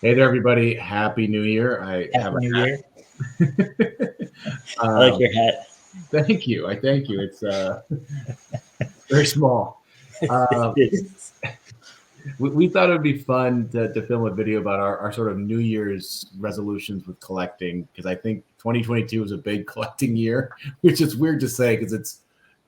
Hey there, everybody. Happy New Year. I Happy have a New Year. hat. I like your hat. Thank you. I thank you. It's very small. Uh, It's- we thought it would be fun to film a video about our sort of New Year's resolutions with collecting, because I think 2022 was a big collecting year, which is weird to say because it's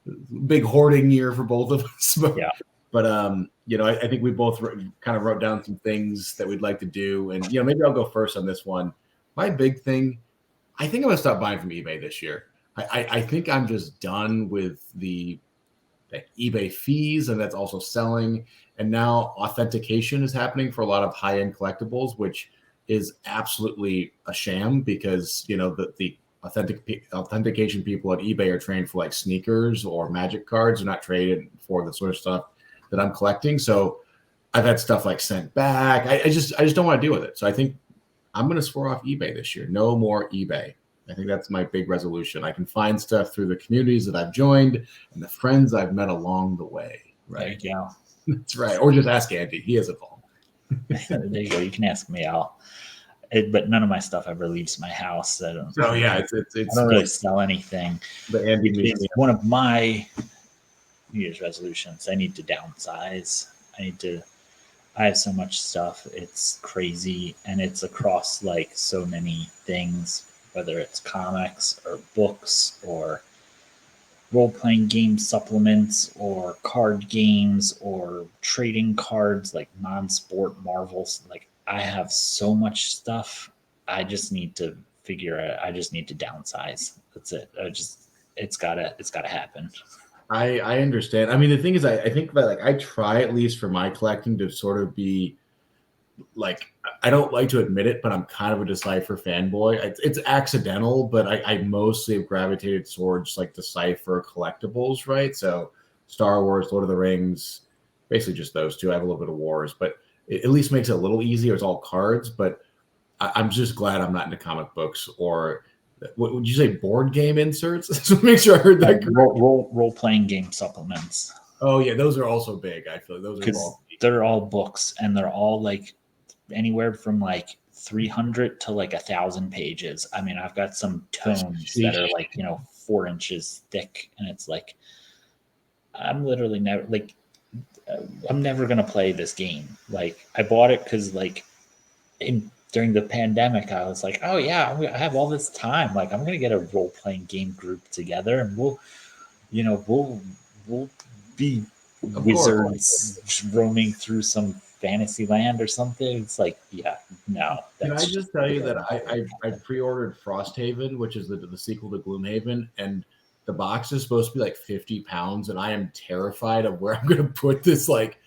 a big hoarding year for both of us. yeah. But I think we both kind of wrote down some things that we'd like to do, and maybe I'll go first on this one. My big thing, I think I'm gonna stop buying from eBay this year. I think I'm just done with the eBay fees, and that's also selling. And now authentication is happening for a lot of high-end collectibles, which is absolutely a sham because the authentication people at eBay are trained for like sneakers or magic cards. They're not trained for the sort of stuff that I'm collecting. So I've had stuff like sent back. I just don't want to deal with it. So I think I'm going to swear off eBay this year. No more eBay. I think that's my big resolution. I can find stuff through the communities that I've joined and the friends I've met along the way. Right. There you go. That's right. Or just ask Andy. He has it all. There you go. You can ask me. But none of my stuff ever leaves my house. I don't. Oh yeah, I don't really sell anything. The Andy It's Museum. one of my New Year's resolutions. I need to downsize. I have so much stuff. It's crazy, and it's across like so many things, whether it's comics or books or role-playing game supplements or card games or trading cards, like non-sport marvels. Like, I have so much stuff. I just need to I just need to downsize. That's it. It's gotta happen. I understand. I mean, the thing is, I think that like I try at least for my collecting to sort of be like, I don't like to admit it, but I'm kind of a Decipher fanboy. It's accidental, but I mostly have gravitated towards like Decipher collectibles, right? So Star Wars, Lord of the Rings, basically just those two. I have a little bit of Wars, but it at least makes it a little easier. It's all cards, but I'm just glad I'm not into comic books or what would you say, board game inserts? So make sure I heard that. Role-playing game supplements. Oh yeah, those are also big. I feel like those are all. They're all books, and they're all like anywhere from like 300 to like 1,000 pages. I mean, I've got some tomes that are like 4 inches thick, and it's like I'm literally never like I'm never gonna play this game. Like, I bought it because like during the pandemic, I was like, oh yeah, I have all this time. Like, I'm gonna get a role playing game group together, and we'll be wizards roaming through some fantasy land or something. It's like, yeah, no. Can I just tell you that I pre-ordered Frosthaven, which is the sequel to Gloomhaven, and the box is supposed to be like 50 pounds, and I am terrified of where I'm going to put this like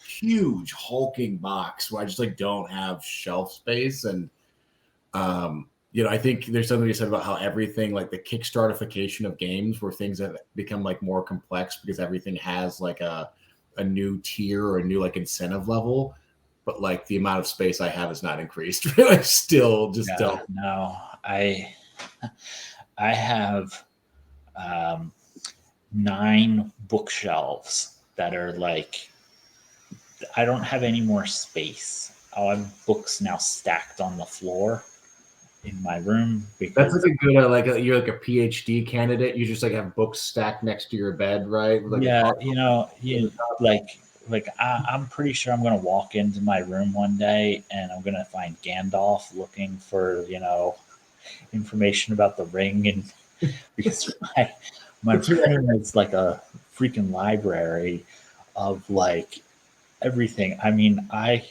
huge hulking box where I just like don't have shelf space. And I think there's something you said about how everything, like the Kickstartification of games, where things have become like more complex because everything has like a new tier or a new like incentive level, but like the amount of space I have is not increased. I still just don't. No, I have 9 bookshelves that are like, I don't have any more space. I'll have books now stacked on the floor in my room. That's like a good you're like a PhD candidate. You just like have books stacked next to your bed, right? Like I'm pretty sure I'm gonna walk into my room one day and I'm gonna find Gandalf looking for information about the ring, and because my room is like a freaking library of like everything. I mean, I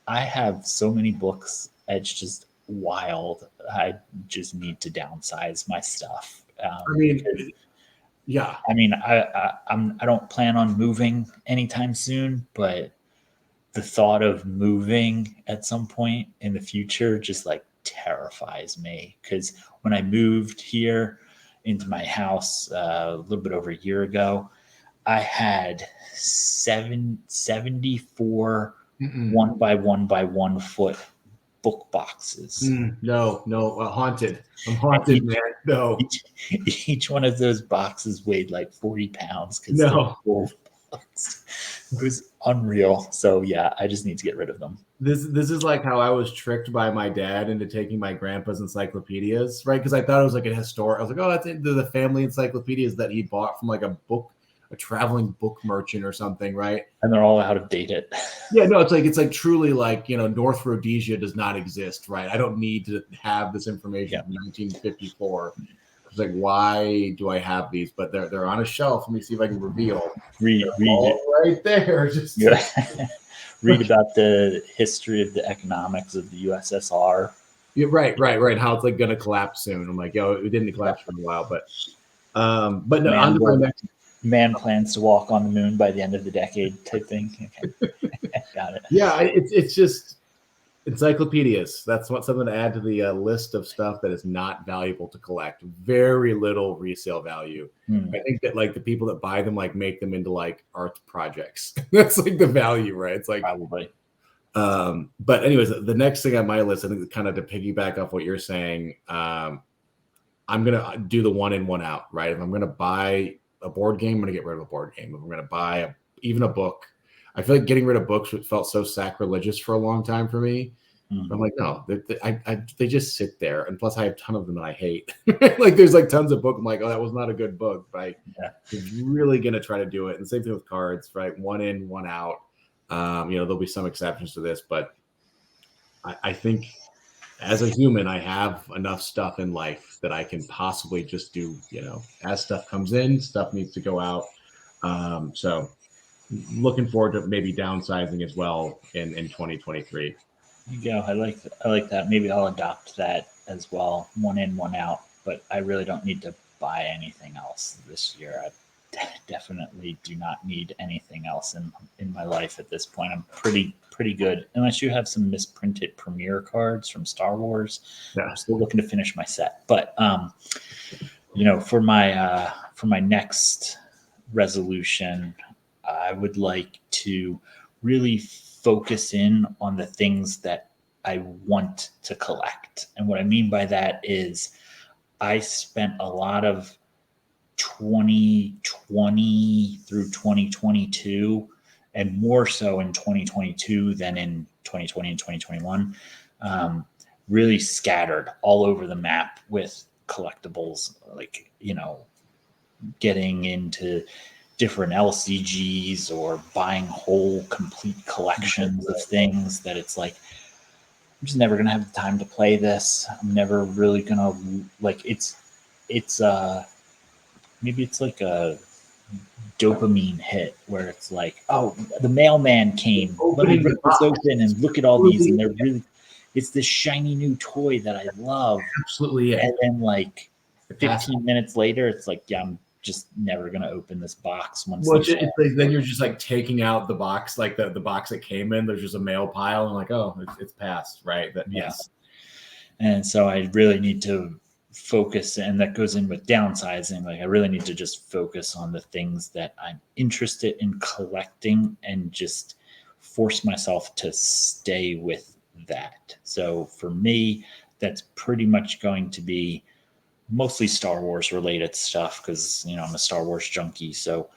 have so many books. It's just wild. I just need to downsize my stuff. I mean, I don't plan on moving anytime soon, but the thought of moving at some point in the future just like terrifies me. Because when I moved here into my house a little bit over a year ago, I had 74 1 by 1 by 1 foot book boxes. No, haunted. I'm haunted, man. No. Each one of those boxes weighed like 40 pounds because It was unreal. So yeah, I just need to get rid of them. This is like how I was tricked by my dad into taking my grandpa's encyclopedias, right? Because I thought it was like a historic. I was like, oh, that's the family encyclopedias that he bought from like a traveling book merchant or something, right? And they're all out of date. Yeah, no, it's like truly like, North Rhodesia does not exist, right? I don't need to have this information from 1954. It's like, why do I have these? But they're on a shelf. Let me see if I can reveal. Read it right there. Just read about the history of the economics of the USSR. Yeah, right. How it's like going to collapse soon. I'm like, yo, it didn't collapse for a while, but no. On to my next. Man plans to walk on the moon by the end of the decade, type thing. Okay. Got it. Yeah, it's just encyclopedias. That's something to add to the list of stuff that is not valuable to collect. Very little resale value. I think that like the people that buy them like make them into like art projects. That's like the value, right? It's like probably. But anyways, the next thing on my list, I think, kind of to piggyback off what you're saying, I'm gonna do the one in, one out, right? If I'm gonna buy a board game, I'm gonna get rid of a board game. If I'm gonna buy even a book, I feel like getting rid of books felt so sacrilegious for a long time for me. I'm like, no, they just sit there, and plus I have a ton of them that I hate. Like there's like tons of books. I'm like, oh, that was not a good book, but I'm really gonna try to do it. And same thing with cards, right? One in, one out. There'll be some exceptions to this, but I think as a human, I have enough stuff in life that I can possibly just do, as stuff comes in, stuff needs to go out. So looking forward to maybe downsizing as well in 2023. You go. I like that. Maybe I'll adopt that as well. One in, one out, but I really don't need to buy anything else this year. I definitely do not need anything else in my life at this point. I'm pretty good, unless you have some misprinted Premiere cards from Star Wars. Yeah. I'm still looking to finish my set, but for my next resolution, I would like to really focus in on the things that I want to collect. And what I mean by that is I spent a lot of 2020 through 2022, and more so in 2022 than in 2020 and 2021, really scattered all over the map with collectibles, like, getting into different LCGs or buying whole complete collections of things that it's like, I'm just never going to have the time to play this. I'm never really going to maybe it's like a dopamine hit where it's like, oh, the mailman came. Let me rip this open and look at all these. And they're really, it's this shiny new toy that I love. Absolutely. Yeah. And then like 15 minutes later, it's like, yeah, I'm just never going to open this box. It's like, then you're just like taking out the box, like the box that came in, there's just a mail pile and like, oh, it's passed. Right. Yes. And so I really need to focus, and that goes in with downsizing. Like I really need to just focus on the things that I'm interested in collecting and just force myself to stay with that. So for me, that's pretty much going to be mostly Star Wars related stuff, because I'm a Star Wars junkie. So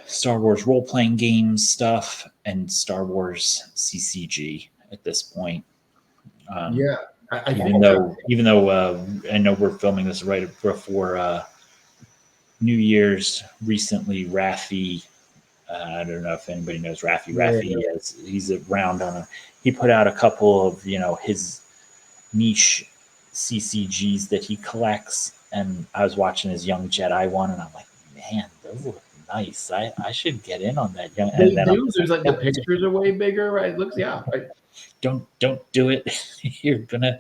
Star Wars role-playing games stuff and Star Wars CCG at this point. Even though I know we're filming this right before New Year's, recently Rafi, I don't know if anybody knows Rafi. He's around he put out a couple of his niche CCGs that he collects, and I was watching his Young Jedi one, and I'm like, man, those look nice. I should get in on that. There's like the pictures are way bigger, right? It looks right. Don't do it. You're gonna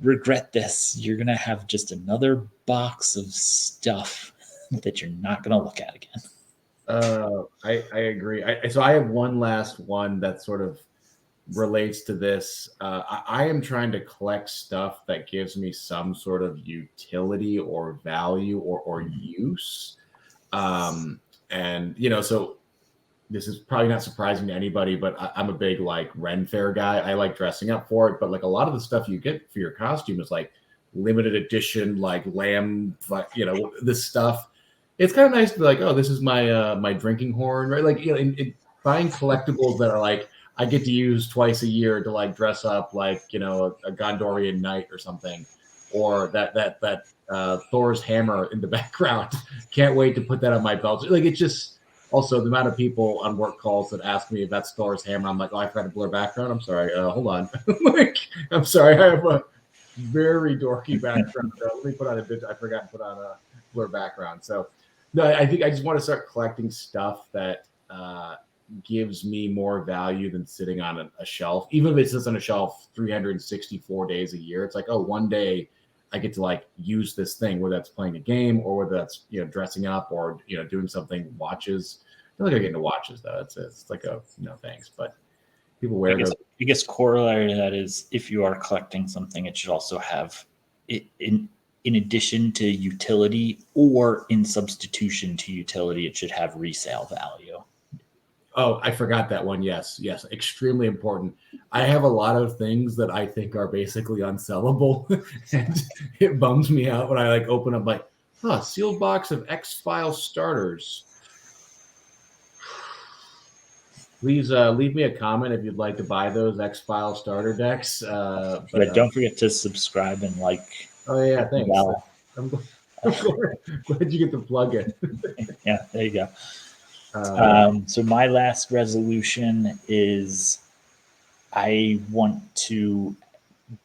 regret this. You're gonna have just another box of stuff that you're not gonna look at again. I agree. So I have one last one that sort of relates to this. I am trying to collect stuff that gives me some sort of utility or value or use. And so this is probably not surprising to anybody, but I'm a big like Ren Fair guy. I like dressing up for it, but like a lot of the stuff you get for your costume is like limited edition, like lamb, this stuff. it's kind of nice to be like, oh, this is my my drinking horn, right? Like, buying collectibles that are like I get to use twice a year to like dress up like a Gondorian knight or something, or that Thor's hammer in the background. Can't wait to put that on my belt. Like it's just also the amount of people on work calls that ask me if that's Thor's hammer. I'm like, oh, I forgot to blur background. I'm sorry. Hold on. Like, I'm sorry. I have a very dorky background. Let me put on a bit. I forgot to put on a blur background. So no, I think I just want to start collecting stuff that gives me more value than sitting on a shelf. Even if it sits on a shelf 364 days a year, it's like, oh, one day I get to like use this thing, whether that's playing a game or whether that's dressing up or doing something. Watches. I feel like I get into watches though. It's like a thanks, but people wear those. I guess corollary to that is if you are collecting something, it should also have it in addition to utility or in substitution to utility, it should have resale value. Oh, I forgot that one. Yes, extremely important. I have a lot of things that I think are basically unsellable, and it bums me out when I like open up like, sealed box of X-File starters. Please leave me a comment if you'd like to buy those X-File starter decks. But don't forget to subscribe and like. Oh yeah, thanks. I'm glad you get the plug in. Yeah, there you go. So my last resolution is I want to,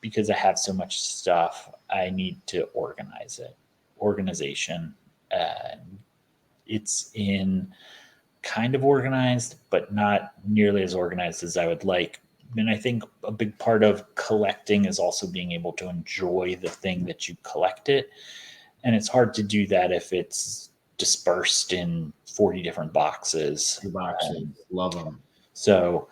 because I have so much stuff, I need to organize it. Organization. It's in kind of organized, but not nearly as organized as I would like. And I think a big part of collecting is also being able to enjoy the thing that you collected. And it's hard to do that if it's dispersed in 40 different boxes. Love them. So,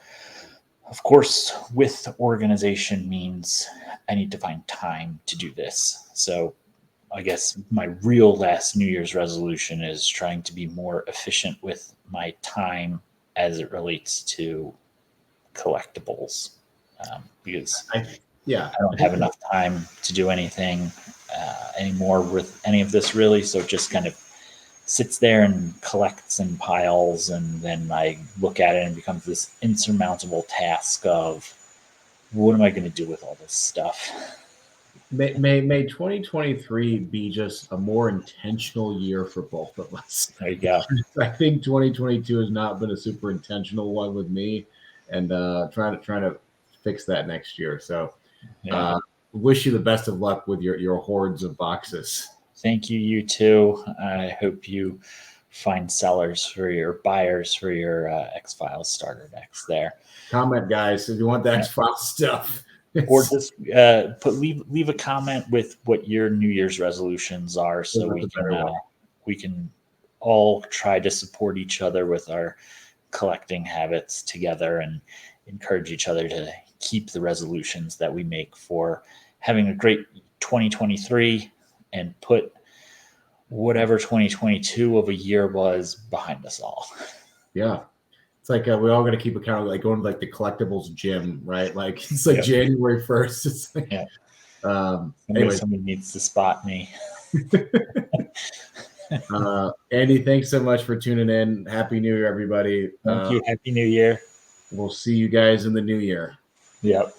of course, with organization means I need to find time to do this. So I guess my real last New Year's resolution is trying to be more efficient with my time as it relates to collectibles, because I don't have enough time to do anything anymore with any of this really. So it just kind of sits there and collects and piles, and then I look at it and it becomes this insurmountable task of what am I going to do with all this stuff? May 2023 be just a more intentional year for both of us. There you go. I think 2022 has not been a super intentional one with me, and trying to fix that next year. So, wish you the best of luck with your hordes of boxes. Thank you. You too. I hope you find sellers for your buyers for your X-Files starter decks there. Comment, guys, if you want the X-Files stuff. Or just leave a comment with what your New Year's resolutions are, so we can all try to support each other with our collecting habits together and encourage each other to keep the resolutions that we make for having a great 2023 and put whatever 2022 of a year was behind us all. Yeah. It's like we all got to keep account of like going to like the collectibles gym, right? Like it's like January 1st. It's like, anyway, somebody needs to spot me. Andy, thanks so much for tuning in. Happy New Year, everybody. Thank you. Happy New Year. We'll see you guys in the new year. Yep.